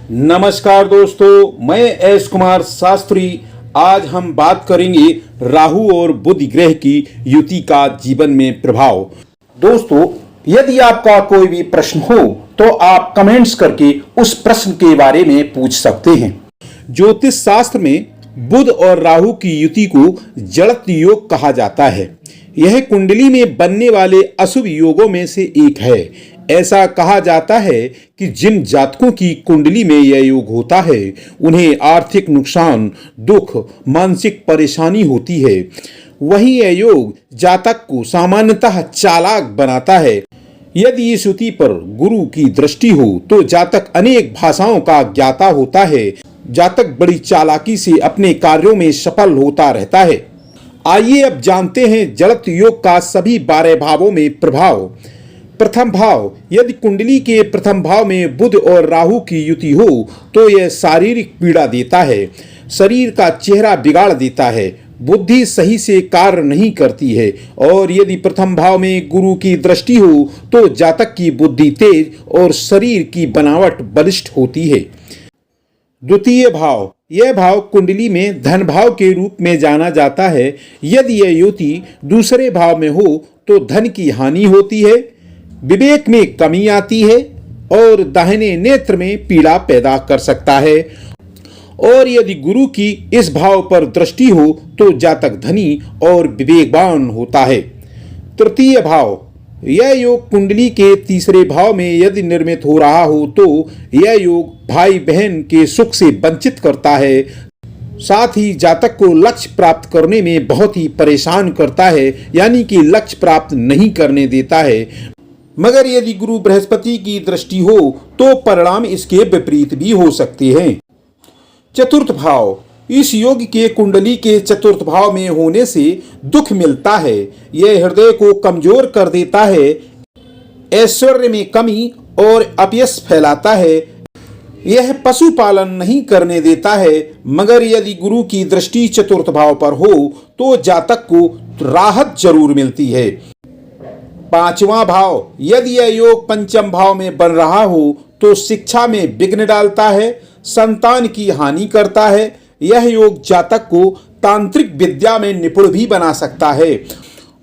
नमस्कार दोस्तों, मैं एस कुमार शास्त्री। आज हम बात करेंगे राहु और बुध ग्रह की युति का जीवन में प्रभाव। दोस्तों, यदि आपका कोई भी प्रश्न हो तो आप कमेंट्स करके उस प्रश्न के बारे में पूछ सकते हैं। ज्योतिष शास्त्र में बुध और राहु की युति को जड़त योग कहा जाता है। यह कुंडली में बनने वाले अशुभ योगों में से एक है। ऐसा कहा जाता है कि जिन जातकों की कुंडली में यह योग होता है उन्हें आर्थिक नुकसान, दुख, मानसिक परेशानी होती है। वहीं यह योग जातक को सामान्यतः चालाक बनाता है। यदि इस युति पर गुरु की दृष्टि हो तो जातक अनेक भाषाओं का ज्ञाता होता है। जातक बड़ी चालाकी से अपने कार्यों में सफल होता रहता है। आइए अब जानते हैं जड़त योग का सभी 12 भावों में प्रभाव। प्रथम भाव, यदि कुंडली के प्रथम भाव में बुध और राहु की युति हो तो यह शारीरिक पीड़ा देता है, शरीर का चेहरा बिगाड़ देता है, बुद्धि सही से कार्य नहीं करती है। और यदि प्रथम भाव में गुरु की दृष्टि हो तो जातक की बुद्धि तेज और शरीर की बनावट बलिष्ठ होती है। द्वितीय भाव, यह भाव कुंडली में धन भाव के रूप में जाना जाता है। यदि यह युति दूसरे भाव में हो तो धन की हानि होती है, विवेक में कमी आती है और दाहिने नेत्र में पीड़ा पैदा कर सकता है। और यदि गुरु की इस भाव पर दृष्टि हो तो जातक धनी और विवेकवान होता है। तृतीय भाव, यह योग कुंडली के तीसरे भाव में यदि निर्मित हो रहा हो तो यह योग भाई बहन के सुख से वंचित करता है, साथ ही जातक को लक्ष्य प्राप्त करने में बहुत ही परेशान करता है, यानी कि लक्ष्य प्राप्त नहीं करने देता है। मगर यदि गुरु बृहस्पति की दृष्टि हो तो परिणाम इसके विपरीत भी हो सकते हैं। चतुर्थ भाव, इस योग के कुंडली के चतुर्थ भाव में होने से दुख मिलता है। यह हृदय को कमजोर कर देता है, ऐश्वर्य में कमी और अपयश फैलाता है। यह पशुपालन नहीं करने देता है। मगर यदि गुरु की दृष्टि चतुर्थ भाव पर हो तो जातक को राहत जरूर मिलती है। पांचवा भाव, यदि यह योग पंचम भाव में बन रहा हो तो शिक्षा में विघ्न डालता है, संतान की हानि करता है। यह योग जातक को तांत्रिक विद्या में निपुण भी बना सकता है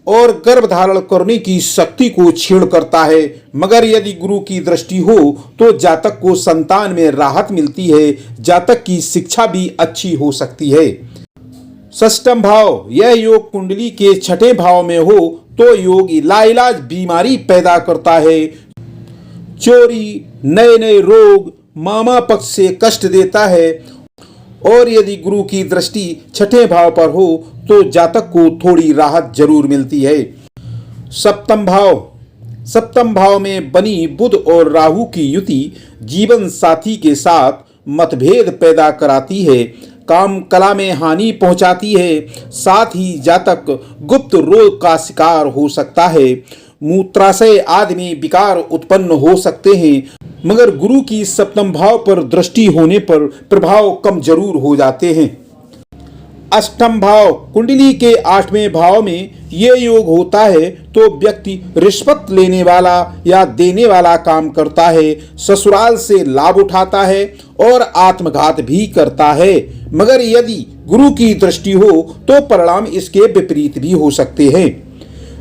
और गर्भ धारण करने की शक्ति को क्षीण करता है। मगर यदि गुरु की दृष्टि हो तो जातक को संतान में राहत मिलती है, जातक की शिक्षा भी अच्छी हो सकती है। षष्ठम भाव, यह योग कुंडली के छठे भाव में हो तो योग लाइलाज बीमारी पैदा करता है। चोरी, नए नए रोग, मामा पक्ष से कष्ट देता है। और यदि गुरु की दृष्टि छठे भाव पर हो तो जातक को थोड़ी राहत जरूर मिलती है। सप्तम भाव में बनी बुध और राहु की युति जीवन साथी के साथ मतभेद पैदा कराती है, काम कला में हानि पहुंचाती है। साथ ही जातक गुप्त रोग का शिकार हो सकता है, मूत्राशय आदि में विकार उत्पन्न हो सकते हैं। मगर गुरु की सप्तम भाव पर दृष्टि होने पर प्रभाव कम जरूर हो जाते हैं। अष्टम भाव, कुंडली के 8वें भाव में ये योग होता है तो व्यक्ति रिश्वत लेने वाला या देने वाला काम करता है, ससुराल से लाभ उठाता है और आत्मघात भी करता है। मगर यदि गुरु की दृष्टि हो तो परिणाम इसके विपरीत भी हो सकते हैं।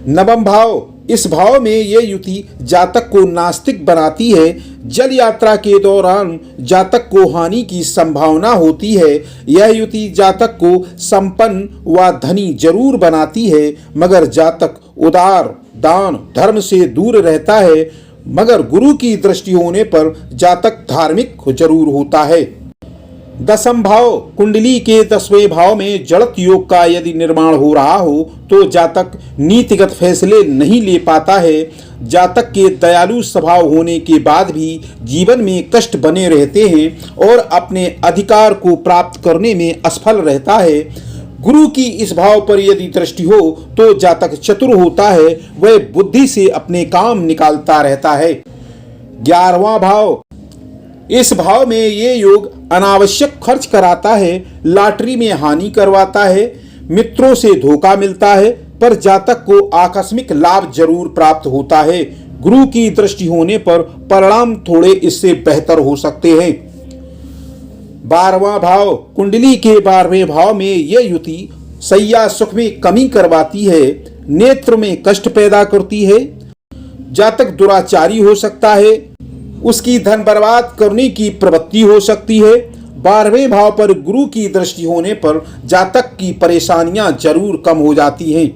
नवम भाव, इस भाव में यह युति जातक को नास्तिक बनाती है। जल यात्रा के दौरान जातक को हानि की संभावना होती है। यह युति जातक को संपन्न व धनी जरूर बनाती है, मगर जातक उदार, दान, धर्म से दूर रहता है। मगर गुरु की दृष्टि होने पर जातक धार्मिक जरूर होता है। दसम भाव, कुंडली के 10वें भाव में जड़त योग का यदि निर्माण हो रहा हो तो जातक नीतिगत फैसले नहीं ले पाता है। जातक के दयालु स्वभाव होने के बाद भी जीवन में कष्ट बने रहते हैं और अपने अधिकार को प्राप्त करने में असफल रहता है। गुरु की इस भाव पर यदि दृष्टि हो तो जातक चतुर होता है, वह बुद्धि से अपने काम निकालता रहता है। 11वां भाव, इस भाव में ये योग अनावश्यक खर्च कराता है, लॉटरी में हानि करवाता है, मित्रों से धोखा मिलता है, पर जातक को आकस्मिक लाभ जरूर प्राप्त होता है। गुरु की दृष्टि होने पर परिणाम थोड़े इससे बेहतर हो सकते हैं। 12वां भाव, कुंडली के 12वें भाव में यह युति सैया सुख में कमी करवाती है, नेत्र में कष्ट पैदा करती है। जातक दुराचारी हो सकता है, उसकी धन बर्बाद करने की प्रवृत्ति हो सकती है। 12वें भाव पर गुरु की दृष्टि होने पर जातक की परेशानियां जरूर कम हो जाती हैं।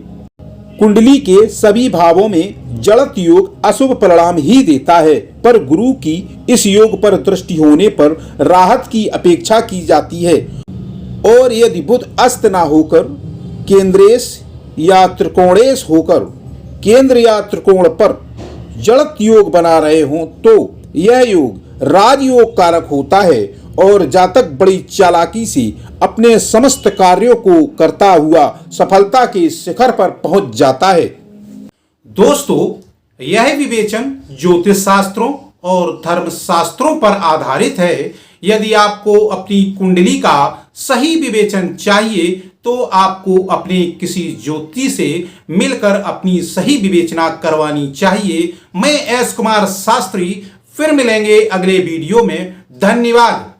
कुंडली के सभी भावों में जड़त योग अशुभ परिणाम ही देता है, पर गुरु की इस योग पर दृष्टि होने पर राहत की अपेक्षा की जाती है। और यदि बुध अस्त ना होकर केंद्रेश या त्रिकोणेश होकर केंद्र या त्रिकोण पर जड़त योग बना रहे हों तो यह योग राजयोग कारक होता है और जातक बड़ी चालाकी से अपने समस्त कार्यों को करता हुआ सफलता के शिखर पर पहुंच जाता है। दोस्तों, यह विवेचन ज्योतिष शास्त्रों और धर्म शास्त्रों पर आधारित है। यदि आपको अपनी कुंडली का सही विवेचन चाहिए तो आपको अपने किसी ज्योतिषी से मिलकर अपनी सही विवेचना करवानी चाहिए। मैं एस कुमार शास्त्री फिर मिलेंगे अगले वीडियो में। धन्यवाद।